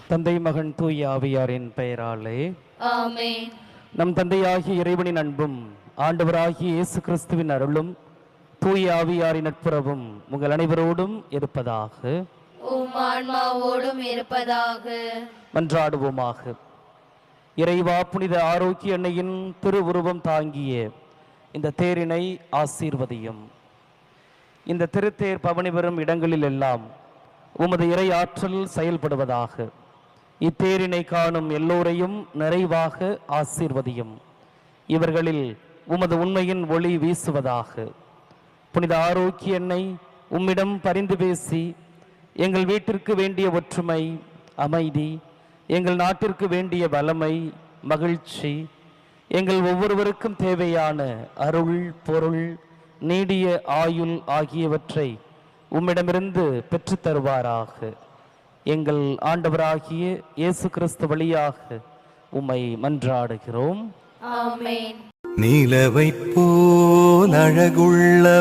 தந்தை மகன் தூய ஆவியாரின் பெயராலே ஆமென். நம் தந்தையாகிய இறைவனின் அன்பும் ஆண்டவராகிய இயேசு கிறிஸ்துவின் அருளும் தூய ஆவியாரின் நட்புறவும் உங்கள் அனைவரோடும் இருப்பதாக. உம் ஆன்மாவோடும் இருப்பதாக. மன்றாடுவோமாக. இறைவா, புனித ஆரோக்கிய அன்னையின் திருவுருவம் தாங்கிய இந்த தேரினை ஆசீர்வதியும். இந்த திருத்தேர் பவனி வரும் இடங்களில் எல்லாம் உமது இறை ஆற்றல் செயல்படுவதாக. இத்தேரினை காணும் எல்லோரையும் நிறைவாக ஆசீர்வதியும். இவர்களில் உமது உண்மையின் ஒளி வீசுவதாக. புனித ஆரோக்கிய அன்னை உம்மிடம் பரிந்து பேசி எங்கள் வீட்டிற்கு வேண்டிய ஒற்றுமை, அமைதி, எங்கள் நாட்டிற்கு வேண்டிய வளமை, மகிழ்ச்சி, எங்கள் ஒவ்வொருவருக்கும் தேவையான அருள், பொருள், நீடிய ஆயுள் ஆகியவற்றை உம்மிடமிருந்து பெற்றுத் தருவாராக. எங்கள் ஆண்டவராகிய இயேசு கிறிஸ்து வழியாக உம்மை மன்றாடுகிறோம். ஆமென். நிலவைப் போல் அழகுள்ளவளாய்,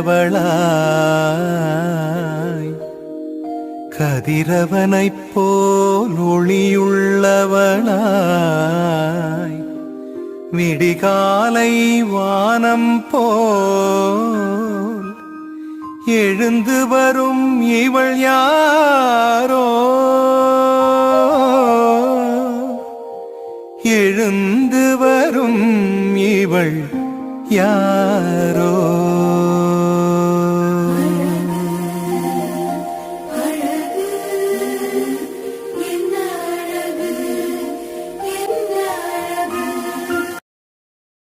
கதிரவனைப் போல் ஒளியுள்ளவளாய், விடிகாலை வானம் போல் எழுந்து வரும் இவள் யாரோ, எழுந்து வரும் இவள் யாரோ.